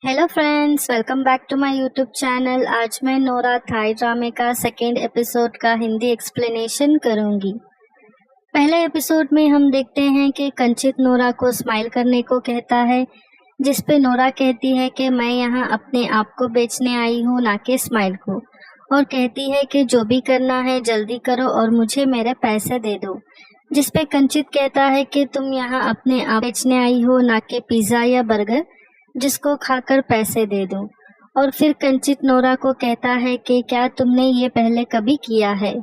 Hello friends, welcome back to my YouTube channel. आज मैं Nora Thai ड्रामे का सेकेंड एपिसोड का हिंदी एक्सप्लेनेशन करूंगी। पहले एपिसोड में हम देखते हैं कि कंचित नोरा को स्माइल करने को कहता है, जिस पे नोरा कहती है कि मैं यहाँ अपने आप को बेचने आई हूँ, ना कि स्माइल को, और कहती है कि जो भी करना है जल्दी करो और मुझे मेरे पैसे दे दो। जिस पे कंचित कहता है कि तुम यहाँ अपने आप बेचने आई हो, ना कि पिज्जा या बर्गर जिसको खाकर पैसे दे दूं। और फिर कंचित नोरा को कहता है कि क्या तुमने ये पहले कभी किया है,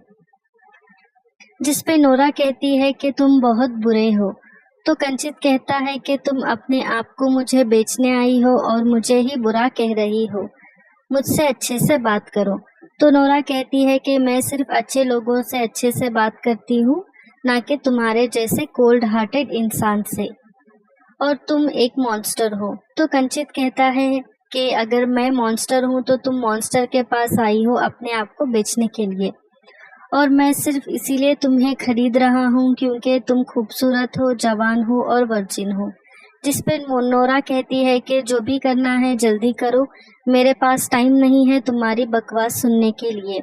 जिस पे नोरा कहती है कि तुम बहुत बुरे हो। तो कंचित कहता है कि तुम अपने आप को मुझे बेचने आई हो और मुझे ही बुरा कह रही हो, मुझसे अच्छे से बात करो। तो नोरा कहती है कि मैं सिर्फ अच्छे लोगों से अच्छे से बात करती हूँ, ना कि तुम्हारे जैसे कोल्ड हार्टेड इंसान से, और तुम एक मॉन्स्टर हो। तो कंचित कहता है कि अगर मैं मॉन्स्टर हूँ तो तुम मॉन्स्टर के पास आई हो अपने आप को बेचने के लिए, और मैं सिर्फ इसीलिए तुम्हें खरीद रहा हूँ क्योंकि तुम खूबसूरत हो, जवान हो और वर्जिन हो। जिस पर नोरा कहती है कि जो भी करना है जल्दी करो, मेरे पास टाइम नहीं है तुम्हारी बकवास सुनने के लिए।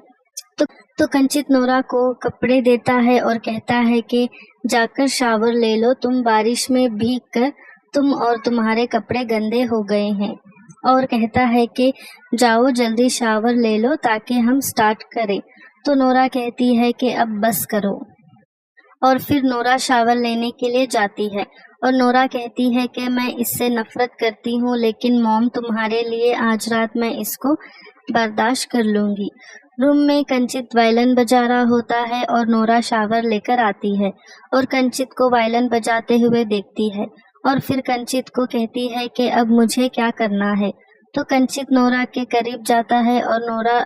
तो कंचित नोरा को कपड़े देता है और कहता है कि जाकर शावर ले लो, तुम बारिश में भीग कर तुम और तुम्हारे कपड़े गंदे हो गए हैं। और कहता है कि जाओ जल्दी शावर ले लो ताकि हम स्टार्ट करें। तो नोरा कहती है कि अब बस करो, और फिर नोरा शावर लेने के लिए जाती है। और नोरा कहती है कि मैं इससे नफरत करती हूँ, लेकिन मॉम तुम्हारे लिए आज रात मैं इसको बर्दाश्त कर लूंगी। रूम में कंचित वायलिन बजा रहा होता है और नोरा शावर लेकर आती है और कंचित को वायलिन बजाते हुए देखती है, और फिर कंचित को कहती है कि अब मुझे क्या करना है। तो कंचित नोरा के करीब जाता है और नोरा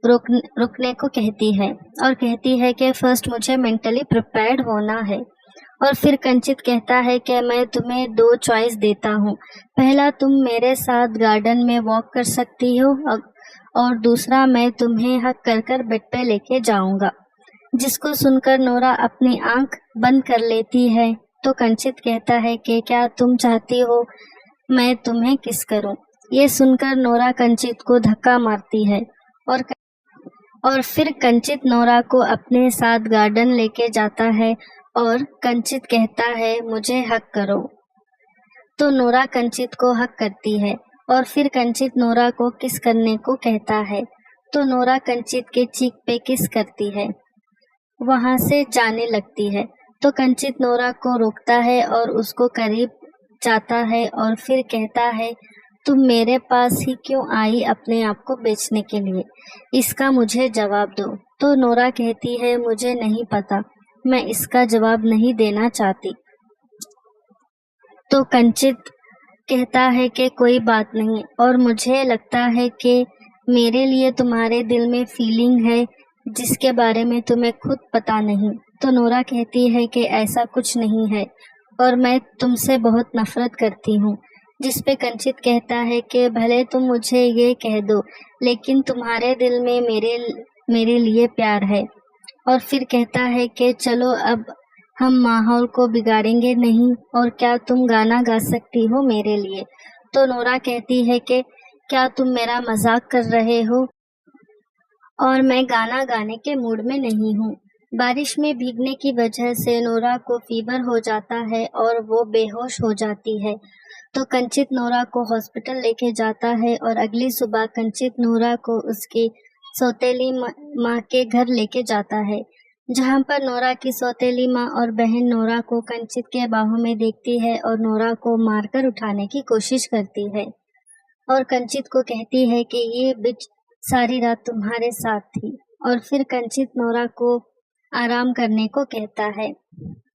रुकने को कहती है और कहती है कि फर्स्ट मुझे मेंटली प्रिपेयर्ड होना है। और फिर कंचित कहता है कि मैं तुम्हें 2 चॉइस देता हूँ, पहला तुम मेरे साथ गार्डन में वॉक कर सकती हो, और दूसरा मैं तुम्हें हक कर कर बेड पे लेके जाऊंगा। जिसको सुनकर नोरा अपनी आंख बंद कर लेती है। तो कंचित कहता है कि क्या तुम चाहती हो मैं तुम्हें किस करूं। ये सुनकर नोरा कंचित को धक्का मारती है और फिर कंचित नोरा को अपने साथ गार्डन लेके जाता है और कंचित कहता है मुझे हक करो। तो नोरा कंचित को हक करती है और फिर कंचित नोरा को किस करने को कहता है। तो नोरा कंचित के चीक पे किस करती है, वहां से जाने लगती है। तो कंचित नोरा को रोकता है और उसको करीब जाता है और फिर कहता है तुम मेरे पास ही क्यों आई अपने आप को बेचने के लिए, इसका मुझे जवाब दो। तो नोरा कहती है मुझे नहीं पता, मैं इसका जवाब नहीं देना चाहती। तो कंचित कहता है कि कोई बात नहीं, और मुझे लगता है कि मेरे लिए तुम्हारे दिल में फीलिंग है जिसके बारे में तुम्हें खुद पता नहीं। तो नोरा कहती है कि ऐसा कुछ नहीं है और मैं तुमसे बहुत नफरत करती हूँ। जिस पे कंचित कहता है कि भले तुम मुझे ये कह दो, लेकिन तुम्हारे दिल में मेरे लिए प्यार है। और फिर कहता है कि चलो अब हम माहौल को बिगाड़ेंगे नहीं, और क्या तुम गाना गा सकती हो मेरे लिए। तो नोरा कहती है कि क्या तुम मेरा मजाक कर रहे हो, और मैं गाना गाने के मूड में नहीं हूँ। बारिश में भीगने की वजह से नोरा को फीवर हो जाता है और वो बेहोश हो जाती है। तो कंचित नोरा को हॉस्पिटल लेके जाता है और अगली सुबह कंचित नोरा को उसकी सौतेली माँ के घर लेके जाता है, जहाँ पर नोरा की सौतेली माँ और बहन नोरा को कंचित के बाहों में देखती है और नोरा को मारकर उठाने की कोशिश करती है, और कंचित को कहती है कि ये बिच सारी रात तुम्हारे साथ थी। और फिर कंचित नोरा को आराम करने को कहता है।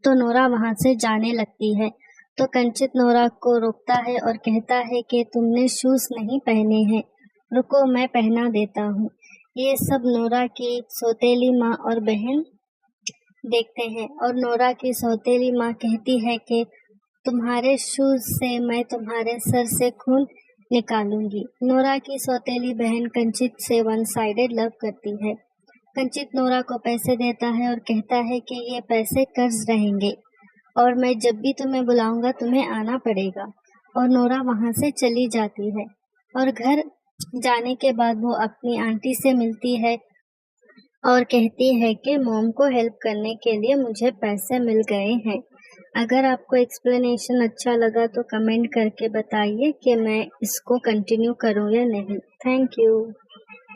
तो नोरा वहां से जाने लगती है। तो कंचित नोरा को रोकता है और कहता है कि तुमने शूज नहीं पहने हैं, रुको मैं पहना देता हूँ। ये सब नोरा की सौतेली माँ और बहन देखते हैं, और नोरा की सौतेली माँ कहती है कि तुम्हारे शूज से मैं तुम्हारे सर से खून निकालूंगी। नोरा की सौतेली बहन कंचित से वन साइडेड लव करती है। कंचित नोरा को पैसे देता है और कहता है कि ये पैसे कर्ज रहेंगे और मैं जब भी तुम्हें बुलाऊंगा तुम्हें आना पड़ेगा, और नोरा वहां से चली जाती है। اور گھر جانے کے بعد وہ اپنی آنٹی سے ملتی ہے اور کہتی ہے کہ موم کو ہیلپ کرنے کے لیے مجھے پیسے مل گئے ہیں۔ اگر آپ کو ایکسپلینیشن اچھا لگا تو کمنٹ کر کے بتائیے کہ میں اس کو کنٹینیو کروں یا نہیں۔ Thank you.